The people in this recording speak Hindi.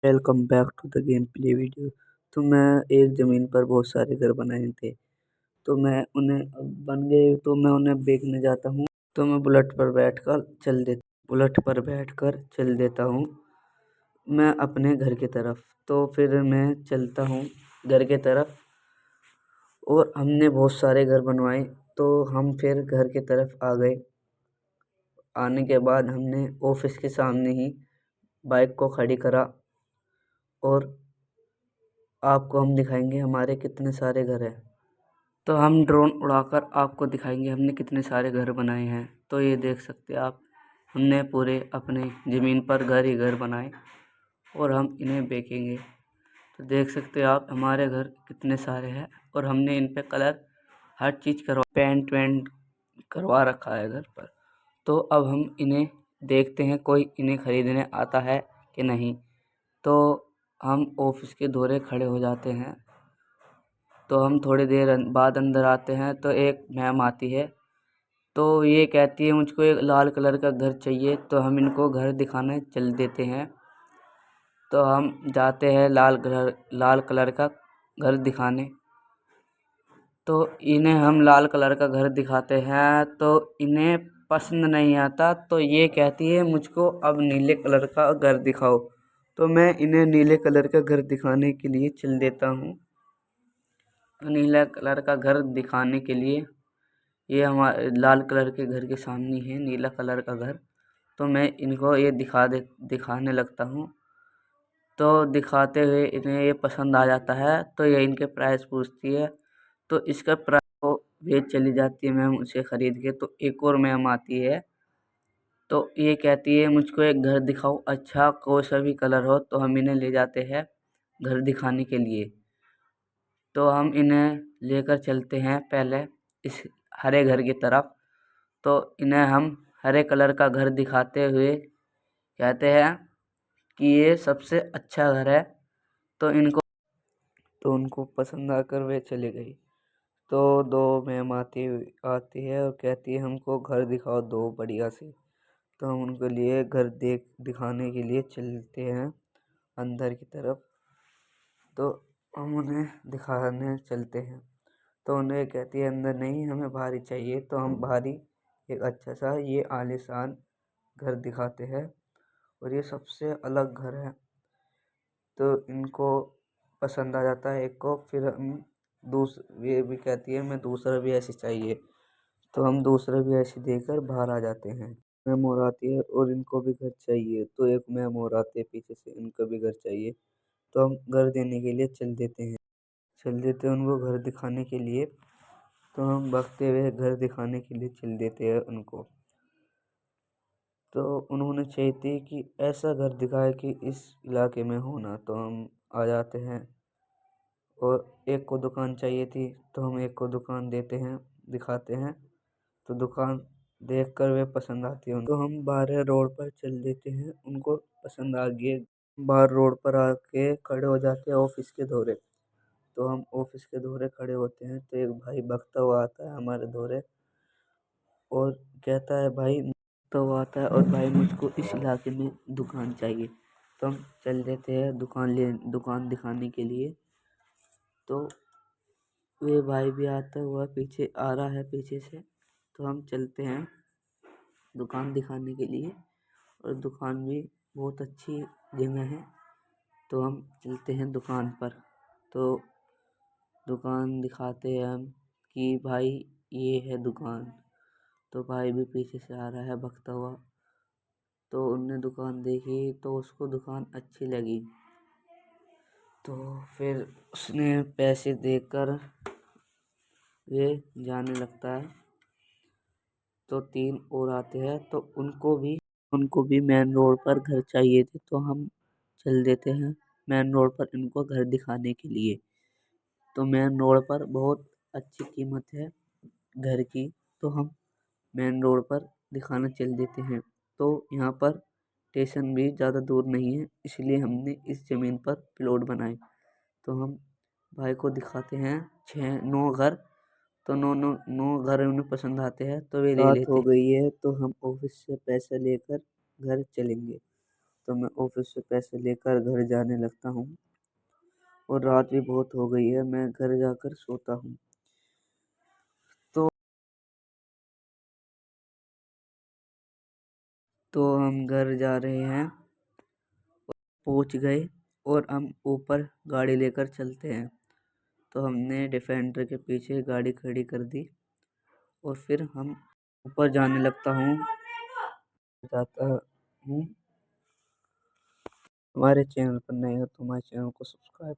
Welcome back to the game play video. तो मैं एक ज़मीन पर बहुत सारे घर बनाए थे। तो मैं उन्हें अब बन गए तो मैं उन्हें बेचने जाता हूँ। तो मैं बुलेट पर बैठकर चल देता हूँ मैं अपने घर की तरफ। तो फिर मैं चलता हूँ घर की तरफ और हमने बहुत सारे घर बनवाए। तो हम फिर घर की तरफ आ गए। आने के बाद हमने ऑफिस के सामने ही बाइक को खड़ी करा और आपको हम दिखाएंगे हमारे कितने सारे घर हैं। तो हम ड्रोन उड़ाकर आपको दिखाएंगे हमने कितने सारे घर बनाए हैं। तो ये देख सकते हैं आप, हमने पूरे अपने ज़मीन पर घर ही घर बनाए और हम इन्हें बेचेंगे। तो देख सकते हैं आप हमारे घर कितने सारे हैं और हमने इन पे कलर हर चीज़ करवा पेंट वेंट करवा रखा है घर पर। तो अब हम इन्हें देखते हैं कोई इन्हें ख़रीदने आता है कि नहीं। तो हम ऑफिस के दौरे खड़े हो जाते हैं। तो हम थोड़ी देर बाद अंदर आते हैं तो एक मैम आती है। तो ये कहती है मुझको एक लाल कलर का घर चाहिए। तो हम इनको घर दिखाने चल देते हैं। तो हम जाते हैं लाल कलर का घर दिखाने। तो इन्हें हम लाल कलर का घर दिखाते हैं तो इन्हें पसंद नहीं आता। तो ये कहती है मुझको अब नीले कलर का घर दिखाओ। तो मैं इन्हें नीले कलर का घर दिखाने के लिए चल देता हूँ। नीला कलर का घर दिखाने के लिए ये हमारे लाल कलर के घर के सामने है नीला कलर का घर। तो मैं इनको ये दिखाने लगता हूँ। तो दिखाते हुए इन्हें ये पसंद आ जाता है तो ये इनके प्राइस पूछती है। तो इसका प्राइस को भेज चली जाती है मैम उसे ख़रीद के। तो एक और मैम आती है। तो ये कहती है मुझको एक घर दिखाओ अच्छा कोई सा भी कलर हो। तो हम इन्हें ले जाते हैं घर दिखाने के लिए। तो हम इन्हें लेकर चलते हैं पहले इस हरे घर की तरफ। तो इन्हें हम हरे कलर का घर दिखाते हुए कहते हैं कि ये सबसे अच्छा घर है। तो उनको पसंद आकर वे चले गई। तो दो मैम आती है और कहती है हमको घर दिखाओ दो बढ़िया से। तो हम उनके लिए घर दिखाने के लिए चलते हैं अंदर की तरफ। तो हम उन्हें दिखाने चलते हैं। तो उन्हें कहती है अंदर नहीं हमें बाहर ही चाहिए। तो हम बाहर ही एक अच्छा सा ये आलीशान घर दिखाते हैं और ये सबसे अलग घर है। तो इनको पसंद आ जाता है एक को। फिर हम ये भी कहती है मैं दूसरा भी ऐसे चाहिए। तो हम दूसरा भी ऐसे देकर बाहर आ जाते हैं। मैम और आती है और इनको भी घर चाहिए। तो एक मैम और आती है पीछे से इनको भी घर चाहिए। तो हम घर देने के लिए चल देते हैं उनको घर दिखाने के लिए। तो हम भागते हुए घर दिखाने के लिए चल देते हैं उनको। तो उन्होंने चाहिए थी कि ऐसा घर दिखाए कि इस इलाके में होना। तो हम आ जाते हैं और एक को दुकान चाहिए थी। तो हम एक को दुकान दिखाते हैं। तो दुकान देखकर वे पसंद आती है उनको। तो हम बाहर रोड पर चल देते हैं उनको पसंद आ गई। बाहर रोड पर आके खड़े हो जाते हैं ऑफिस के दौरे। तो हम ऑफिस के दौरे खड़े होते हैं तो एक भाई भगता हुआ आता है हमारे दौरे और कहता है भाई तो वो आता है और भाई मुझको इस इलाके में दुकान चाहिए। तो हम चल देते हैं दुकान दिखाने के लिए। तो वे भाई भी आता हुआ पीछे आ रहा है पीछे से। तो हम चलते हैं दुकान दिखाने के लिए और दुकान भी बहुत अच्छी जगह है। तो हम चलते हैं दुकान पर। तो दुकान दिखाते हैं हम कि भाई ये है दुकान। तो भाई भी पीछे से आ रहा है भगता हुआ। तो उनने दुकान देखी तो उसको दुकान अच्छी लगी। तो फिर उसने पैसे देकर वे जाने लगता है। तो तीन और आते हैं तो उनको भी मेन रोड पर घर चाहिए थे। तो हम चल देते हैं मेन रोड पर इनको घर दिखाने के लिए। तो मेन रोड पर बहुत अच्छी कीमत है घर की। तो हम मेन रोड पर दिखाना चल देते हैं। तो यहाँ पर स्टेशन भी ज़्यादा दूर नहीं है इसलिए हमने इस ज़मीन पर प्लॉट बनाए। तो हम भाई को दिखाते हैं 6-9 घर। तो नौ घर उन्हें पसंद आते हैं तो वे ले लेते हैं। रात हो गई है तो हम ऑफिस से पैसे लेकर घर चलेंगे। तो मैं ऑफिस से पैसे लेकर घर जाने लगता हूँ और रात भी बहुत हो गई है, मैं घर जाकर सोता हूँ। तो हम घर जा रहे हैं, पहुँच गए और हम ऊपर गाड़ी लेकर चलते हैं। तो हमने डिफेंडर के पीछे गाड़ी खड़ी कर दी और फिर हम ऊपर जाने लगता हूँ जाता हूँ। हमारे चैनल पर नए हो तो हमारे चैनल को सब्सक्राइब